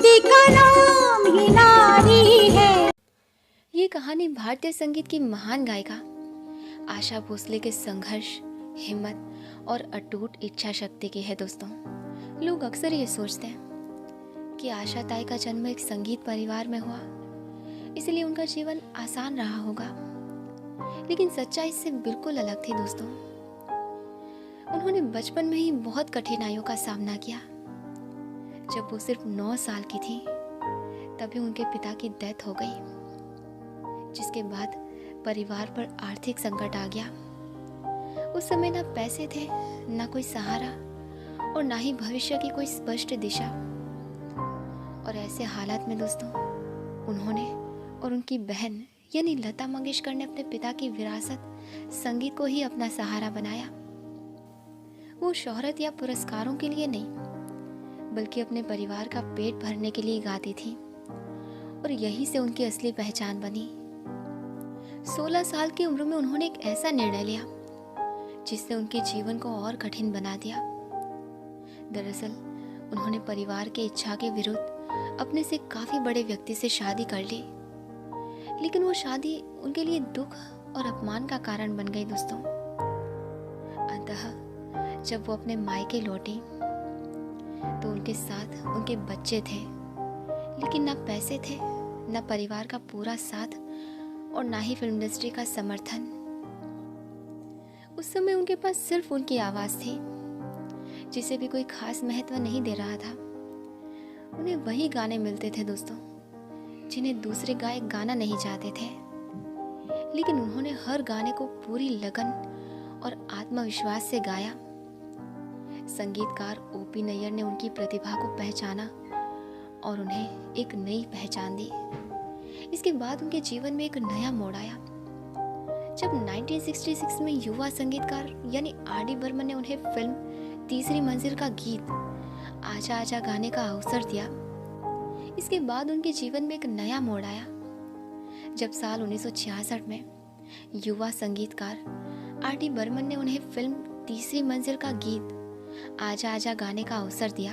शक्ति का नाम ही नारी है। ये कहानी भारतीय संगीत की महान गायिका आशा भोसले के संघर्ष, हिम्मत और अटूट इच्छा शक्ति की है दोस्तों। लोग अक्सर ये सोचते हैं कि आशा ताई का जन्म एक संगीत परिवार में हुआ, इसलिए उनका जीवन आसान रहा होगा, लेकिन सच्चाई इससे बिल्कुल अलग थी दोस्तों। उन्होंने बचपन में ही बहुत कठिनाइयों का सामना किया। जब वो सिर्फ 9 साल की थी तभी उनके पिता की डेथ हो गई, जिसके बाद परिवार पर आर्थिक संकट आ गया। उस समय ना पैसे थे, ना कोई सहारा और ना ही भविष्य की कोई स्पष्ट दिशा। और ऐसे हालात में दोस्तों उन्होंने और उनकी बहन यानी लता मंगेशकर ने अपने पिता की विरासत संगीत को ही अपना सहारा बनाया। वो शोहरत या पुरस्कारों के लिए नहीं, बल्कि अपने परिवार का पेट भरने के लिए गाती थी, और यहीं से उनकी असली पहचान बनी। 16 साल की उम्र में उन्होंने एक ऐसा निर्णय लिया जिसने उनके जीवन को और कठिन बना दिया। दरअसल उन्होंने परिवार की इच्छा के विरुद्ध अपने से काफी बड़े व्यक्ति से शादी कर ली, लेकिन वो शादी उनके लिए दुख और अपमान का कारण बन गई दोस्तों। अंततः जब वो अपने मायके लौटी तो उनके साथ उनके बच्चे थे, लेकिन ना पैसे थे, ना परिवार का पूरा साथ और ना ही फिल्म इंडस्ट्री का समर्थन। उस समय उनके पास सिर्फ उनकी आवाज थी, जिसे भी कोई खास महत्व नहीं दे रहा था। उन्हें वही गाने मिलते थे दोस्तों जिन्हें दूसरे गायक गाना नहीं चाहते थे, लेकिन उन्होंने हर गाने को पूरी लगन और आत्मविश्वास से गाया। संगीतकार ओपी नैयर ने उनकी प्रतिभा को पहचाना और उन्हें एक नई पहचान दी। इसके बाद उनके जीवन में एक नया मोड़ आया जब 1966 में युवा संगीतकार यानी आर.डी. बर्मन ने उन्हें फिल्म तीसरी मंजिल का गीत आजा आजा गाने का अवसर दिया। इसके बाद उनके जीवन में एक नया मोड़ आया जब साल 1966 में युवा संगीतकार आर.डी. बर्मन ने उन्हें फिल्म तीसरी मंजिल का गीत आजा आजा गाने का अवसर दिया।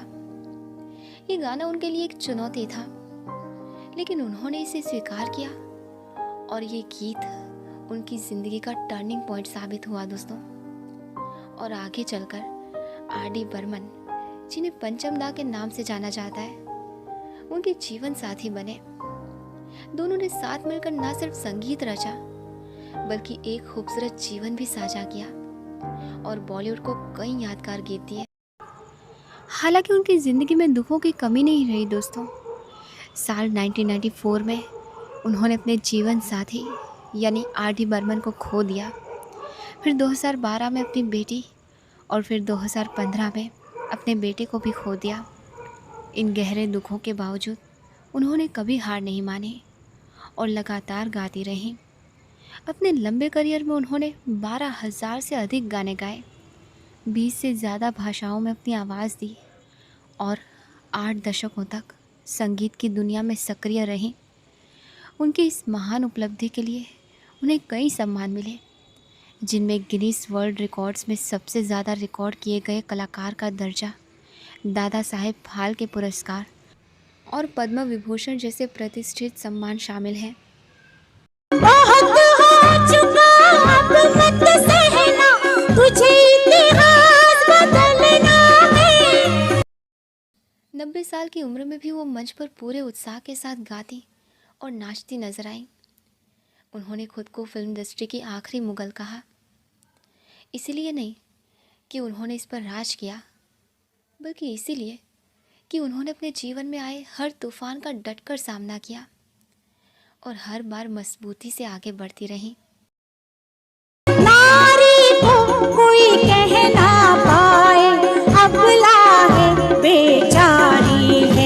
ये गाना उनके लिए एक चुनौती था, लेकिन उन्होंने इसे स्वीकार किया और ये गीत उनकी जिंदगी का टर्निंग पॉइंट साबित हुआ दोस्तों। और आगे चलकर आर.डी. बर्मन, जिन्हें पंचम दा के नाम से जाना जाता है, उनके जीवन साथी बने। दोनों ने साथ मिलकर न सिर्फ संगीत रचा, बल्कि एक खूबसूरत जीवन भी साझा किया और बॉलीवुड को कई यादगार गीत दिए। हालांकि उनकी ज़िंदगी में दुखों की कमी नहीं रही दोस्तों। साल 1994 में उन्होंने अपने जीवन साथी यानी आर.डी. बर्मन को खो दिया। फिर 2012 में अपनी बेटी और फिर 2015 में अपने बेटे को भी खो दिया। इन गहरे दुखों के बावजूद उन्होंने कभी हार नहीं मानी और लगातार गाती रहीं। अपने लंबे करियर में उन्होंने 12,000 से अधिक गाने गाए, 20 से ज़्यादा भाषाओं में अपनी आवाज़ दी और 8 दशकों तक संगीत की दुनिया में सक्रिय रहीं। उनकी इस महान उपलब्धि के लिए उन्हें कई सम्मान मिले, जिनमें गिनीज वर्ल्ड रिकॉर्ड्स में सबसे ज़्यादा रिकॉर्ड किए गए कलाकार का दर्जा, दादा साहेब फाल्के पुरस्कार और पद्म विभूषण जैसे प्रतिष्ठित सम्मान शामिल हैं। बहुत हो चुका अब मत सहना, तुझे इतिहास बदलना है। 90 साल की उम्र में भी वो मंच पर पूरे उत्साह के साथ गाती और नाचती नजर आई। उन्होंने खुद को फिल्म इंडस्ट्री की आखिरी मुगल कहा, इसीलिए नहीं कि उन्होंने इस पर राज किया, बल्कि इसीलिए कि उन्होंने अपने जीवन में आए हर तूफान का डटकर सामना किया और हर बार मजबूती से आगे बढ़ती रहीं। नारी को कोई